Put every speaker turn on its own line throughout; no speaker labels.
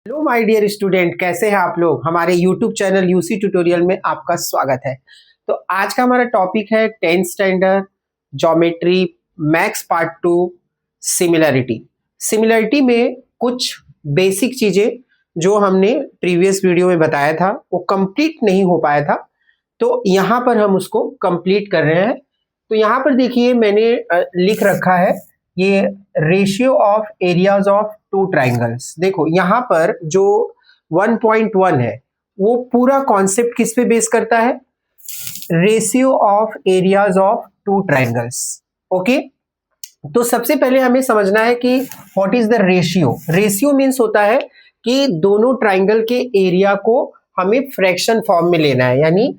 Hello my dear student, कैसे हैं आप लोग। हमारे यूट्यूब चैनल यूसी ट्यूटोरियल में आपका स्वागत है। तो आज का हमारा टॉपिक है 10th standard geometry maths part 2 similarity. Similarity में कुछ बेसिक चीजें जो हमने प्रीवियस वीडियो में बताया था वो कंप्लीट नहीं हो पाया था, तो यहाँ पर हम उसको कंप्लीट कर रहे हैं। तो यहाँ पर देखिए मैंने लिख रखा है ये ratio of areas of two triangles. देखो यहाँ पर जो 1.1 है वो पूरा कॉन्सेप्ट किस पे बेस करता है, ratio of areas of two triangles. Okay, तो सबसे पहले हमें समझना है कि what is the ratio. Ratio means होता है कि दोनों ट्राइंगल के एरिया को हमें फ्रैक्शन फॉर्म में लेना है, यानी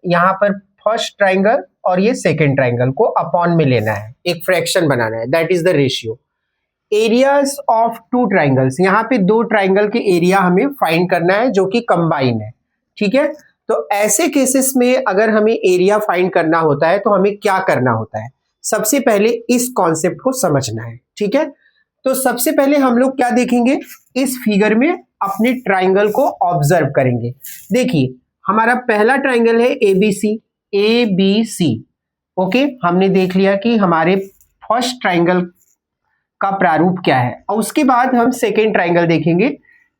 यहाँ पर फर्स्ट ट्राइंगल और ये सेकेंड ट्राइंगल को अपॉन में लेना है, एक फ्रैक्शन बनाना है, that is the ratio. Areas of two triangles, यहाँ पे दो ट्राइंगल के एरिया हमें फाइंड करना है जो कि कंबाइन है। ठीक है, तो ऐसे केसेस में अगर हमें एरिया फाइंड करना होता है तो हमें क्या करना होता है, सबसे पहले इस कॉन्सेप्ट को समझना है। ठीक है, तो सबसे पहले हम लोग क्या देखेंगे, इस फिगर में अपने ट्राइंगल को ऑब्जर्व करेंगे। देखिए हमारा पहला ट्राइंगल है एबीसी। एबीसी ओके, हमने देख लिया कि हमारे फर्स्ट ट्राइंगल का प्रारूप क्या है, और उसके बाद हम सेकेंड ट्राइंगल देखेंगे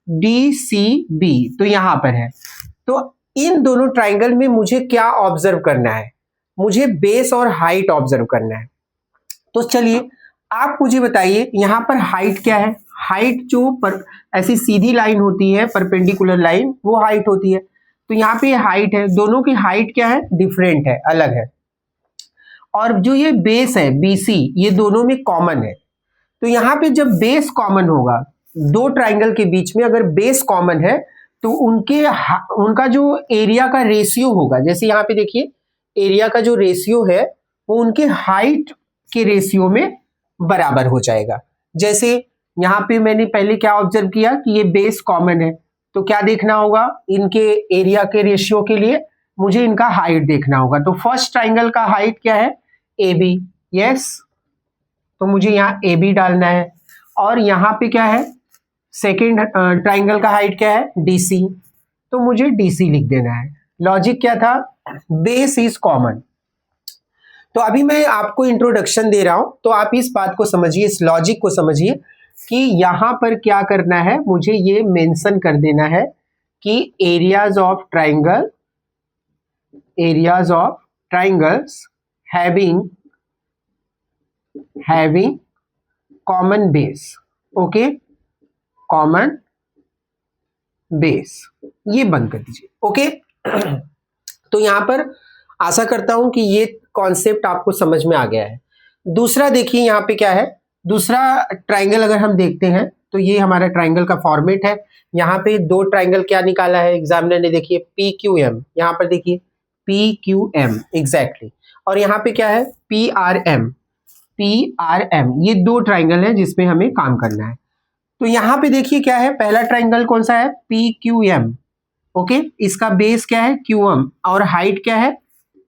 डीसीबी, तो यहां पर है। तो इन दोनों ट्राइंगल में मुझे क्या ऑब्जर्व करना है, मुझे बेस और हाइट ऑब्जर्व करना है। तो चलिए आप मुझे बताइए यहाँ पर हाइट क्या है। हाइट जो ऐसी सीधी लाइन होती है, परपेंडिकुलर लाइन, वो हाइट होती है। तो यहाँ पे हाइट है, दोनों की हाइट क्या है, डिफरेंट है, अलग है। और जो ये बेस है बीसी, ये दोनों में कॉमन है। तो यहाँ पे जब बेस कॉमन होगा, दो ट्राइंगल के बीच में अगर बेस कॉमन है तो उनका जो एरिया का रेशियो होगा, जैसे यहाँ पे देखिए एरिया का जो रेशियो है वो उनके हाइट के रेशियो में बराबर हो जाएगा। जैसे यहाँ पे मैंने पहले क्या ऑब्जर्व किया कि ये बेस कॉमन है, तो क्या देखना होगा, इनके एरिया के रेशियो के लिए मुझे इनका हाइट देखना होगा। तो फर्स्ट ट्राइंगल का हाइट क्या है, ए बी, यस, तो मुझे यहाँ ए बी डालना है। और यहाँ पे क्या है, सेकेंड ट्राइंगल का हाइट क्या है, डी सी, तो मुझे डी सी लिख देना है। लॉजिक क्या था, बेस इज कॉमन। तो अभी मैं आपको इंट्रोडक्शन दे रहा हूं, तो आप इस बात को समझिए, इस लॉजिक को समझिए कि यहां पर क्या करना है, मुझे ये मेंशन कर देना है कि areas of triangles having common base. Okay, common base, ये बंद कर दीजिए। ओके तो यहां पर आशा करता हूं कि ये कॉन्सेप्ट आपको समझ में आ गया है। दूसरा देखिए यहाँ पे क्या है, दूसरा ट्राइंगल अगर हम देखते हैं तो ये हमारा ट्राइंगल का फॉर्मेट है। यहाँ पे दो ट्राइंगल क्या निकाला है एग्जामिनर ने, देखिए पी क्यू एम, यहाँ पर देखिए पी क्यू एम एग्जैक्टली, और यहाँ पे क्या है पी आर एम। ये दो ट्राइंगल है जिसमें हमें काम करना है। तो यहाँ पे देखिए क्या है, पहला ट्राइंगल कौन सा है, पी क्यू एम। ओके, इसका बेस क्या है, क्यू एम, और हाइट क्या है,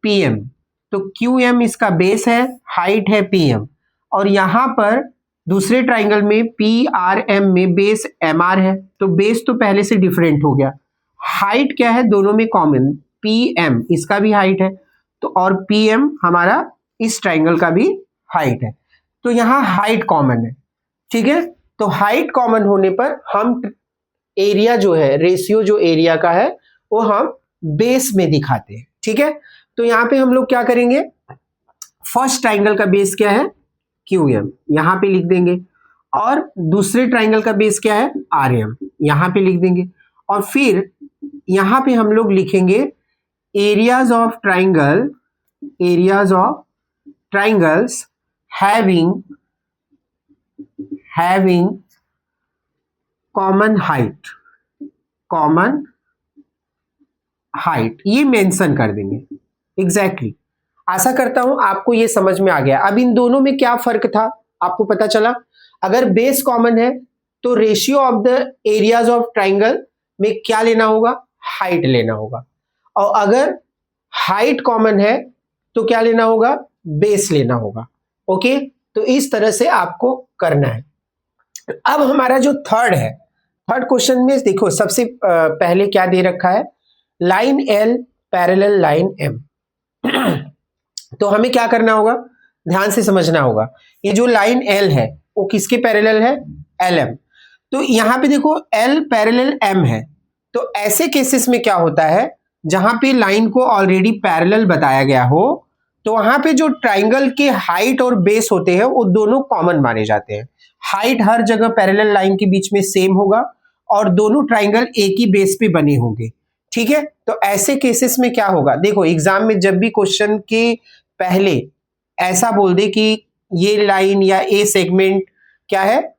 पी एम। तो क्यू एम इसका बेस है, हाइट है पी एम। और यहाँ पर दूसरे ट्राइंगल में पी आर एम में बेस एम आर है, तो बेस तो पहले से डिफरेंट हो गया। हाइट क्या है, दोनों में कॉमन, पी एम इसका भी हाइट है, तो और पी एम हमारा इस ट्राइंगल का भी हाइट है। तो यहाँ हाइट कॉमन है। ठीक है, तो हाइट कॉमन होने पर हम एरिया जो है, रेशियो जो एरिया का है वो हम बेस में दिखाते हैं। ठीक है, तो यहाँ पे हम लोग क्या करेंगे, फर्स्ट ट्राइंगल का बेस क्या है, क्यू एम, यहाँ पे लिख देंगे। और दूसरे ट्राइंगल का बेस क्या है, आर एम, यहाँ पे लिख देंगे। और फिर यहाँ पे हम लोग लिखेंगे areas of triangles having common height, ये मेंशन कर देंगे एग्जैक्टली। आशा करता हूं आपको ये समझ में आ गया। अब इन दोनों में क्या फर्क था आपको पता चला। अगर बेस कॉमन है तो ratio of the areas of triangle में क्या लेना होगा, हाइट लेना होगा। और अगर हाइट कॉमन है तो क्या लेना होगा, बेस लेना होगा। ओके, तो इस तरह से आपको करना है। अब हमारा जो थर्ड है, थर्ड क्वेश्चन में देखो सबसे पहले क्या दे रखा है, line L parallel line M. तो हमें क्या करना होगा, ध्यान से समझना होगा। ये जो लाइन एल है वो किसके पैरेलल है, एल एम। तो यहां पे देखो एल पैरेलल एम है, तो ऐसे केसेस में क्या होता है, जहां पे लाइन को ऑलरेडी पैरेलल बताया गया हो तो वहां पे जो ट्राइंगल के हाइट और बेस होते हैं वो दोनों कॉमन माने जाते हैं। हाइट हर जगह पैरेलल लाइन के बीच में सेम होगा और दोनों ट्राइंगल एक ही बेस पे बने होंगे, ठीक है। तो ऐसे केसेस में क्या होगा, देखो एग्जाम में जब भी क्वेश्चन के पहले ऐसा बोल दे कि ये लाइन या ए सेगमेंट क्या है,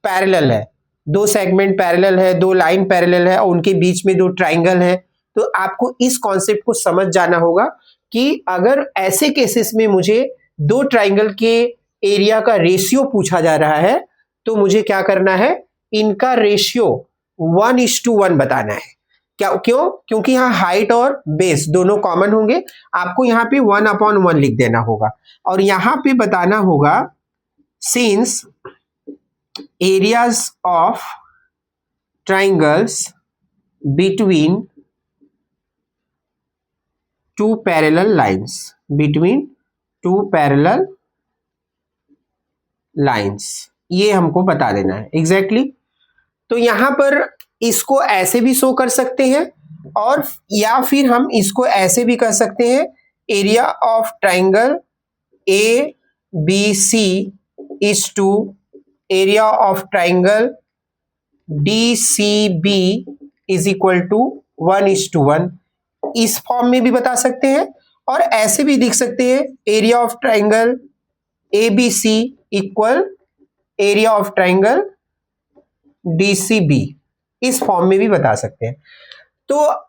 पैरेलल है, दो सेगमेंट पैरेलल है, दो लाइन पैरेलल है और उनके बीच में दो ट्राइंगल है, तो आपको इस कॉन्सेप्ट को समझ जाना होगा कि अगर ऐसे केसेस में मुझे दो ट्राइंगल के एरिया का रेशियो पूछा जा रहा है तो मुझे क्या करना है, इनका रेशियो 1:1 बताना है। क्या, क्यों, क्योंकि यहाँ हाइट और बेस दोनों कॉमन होंगे, आपको यहाँ पे 1/1 लिख देना होगा और यहाँ पे बताना होगा since areas of triangles between two parallel lines, between two parallel lines, ये हमको बता देना है एग्जैक्टली। तो यहां पर इसको ऐसे भी शो कर सकते हैं और या फिर हम इसको ऐसे भी कर सकते हैं, area of triangle A B C is to area of triangle D C B is equal to 1:1। इस फॉर्म में भी बता सकते हैं और ऐसे भी लिख सकते हैं, area of triangle A B C equal area of triangle DCB, इस फॉर्म में भी बता सकते हैं। तो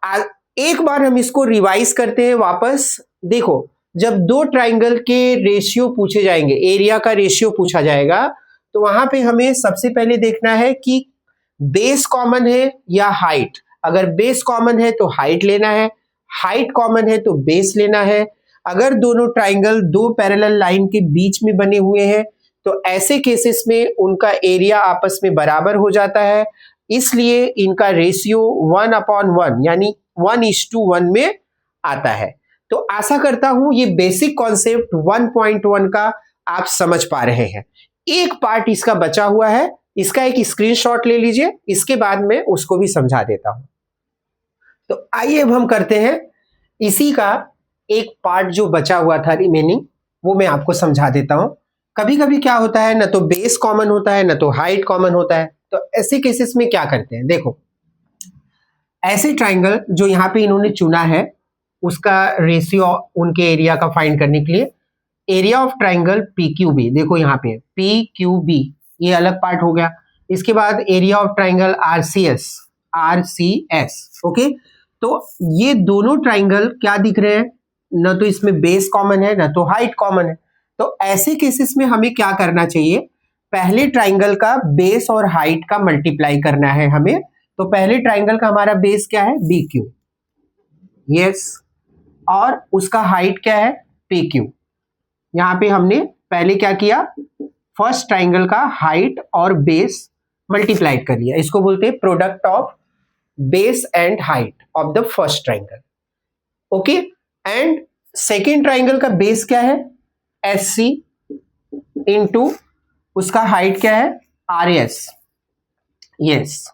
एक बार हम इसको रिवाइज करते हैं वापस। देखो जब दो ट्राइंगल के रेशियो पूछे जाएंगे, एरिया का रेशियो पूछा जाएगा, तो वहां पे हमें सबसे पहले देखना है कि बेस कॉमन है या हाइट। अगर बेस कॉमन है तो हाइट लेना है, हाइट कॉमन है तो बेस लेना है। अगर दोनों ट्राइंगल दो पैरेलल लाइन के बीच में बने हुए हैं तो ऐसे केसेस में उनका एरिया आपस में बराबर हो जाता है, इसलिए इनका रेशियो 1/1 यानी 1:1 में आता है। तो आशा करता हूं ये बेसिक कॉन्सेप्ट 1.1 का आप समझ पा रहे हैं। एक पार्ट इसका बचा हुआ है, इसका एक स्क्रीनशॉट ले लीजिए, इसके बाद में उसको भी समझा देता हूं। तो आइए अब हम करते हैं इसी का एक पार्ट जो बचा हुआ था रिमेनिंग, वो मैं आपको समझा देता हूं। कभी कभी क्या होता है, ना तो बेस कॉमन होता है ना तो हाइट कॉमन होता है, तो ऐसे केसेस में क्या करते हैं, देखो ऐसे ट्राइंगल जो यहाँ पे इन्होंने चुना है उसका रेशियो उनके एरिया का फाइंड करने के लिए, एरिया ऑफ ट्राइंगल PQB, देखो यहाँ पे PQB ये अलग पार्ट हो गया। इसके बाद area of triangle RCS, okay. तो ये दोनों ट्राइंगल क्या दिख रहे हैं, ना तो इसमें बेस कॉमन है ना तो हाइट कॉमन है। तो ऐसे केसेस में हमें क्या करना चाहिए, पहले ट्राइंगल का बेस और हाइट का मल्टीप्लाई करना है हमें। तो पहले ट्राइंगल का हमारा बेस क्या है, BQ, यस, और उसका हाइट क्या है, PQ। यहां पे हमने पहले क्या किया, फर्स्ट ट्राइंगल का हाइट और बेस मल्टीप्लाई कर लिया, इसको बोलते हैं product of base and height of the first triangle, okay. And second triangle का बेस क्या है, SC इंटू उसका हाइट क्या है, RS, यस।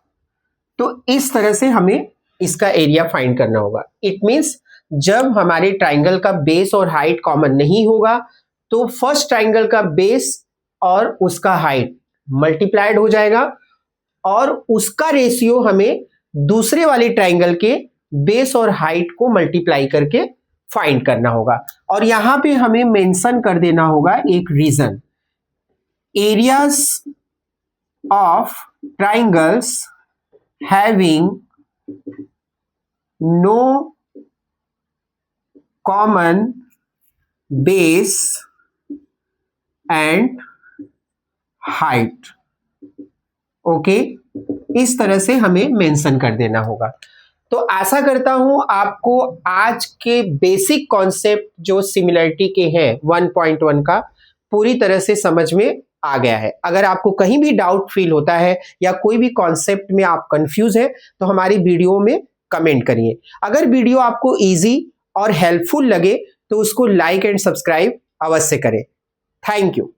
तो इस तरह से हमें इसका एरिया फाइंड करना होगा। इट मींस जब हमारे ट्राइंगल का बेस और हाइट कॉमन नहीं होगा तो फर्स्ट ट्राइंगल का बेस और उसका हाइट मल्टीप्लाइड हो जाएगा और उसका रेशियो हमें दूसरे वाले ट्राइंगल के बेस और हाइट को मल्टीप्लाई करके फाइंड करना होगा। और यहां पे हमें मेंशन कर देना होगा एक reason, areas of triangles having no common base and height, okay. इस तरह से हमें मेंशन कर देना होगा। तो आशा करता हूं आपको आज के बेसिक कॉन्सेप्ट जो सिमिलरिटी के हैं 1.1 का पूरी तरह से समझ में आ गया है। अगर आपको कहीं भी डाउट फील होता है या कोई भी कॉन्सेप्ट में आप कंफ्यूज है तो हमारी वीडियो में कमेंट करिए। अगर वीडियो आपको इजी और हेल्पफुल लगे तो उसको लाइक एंड सब्सक्राइब अवश्य करें। Thank you.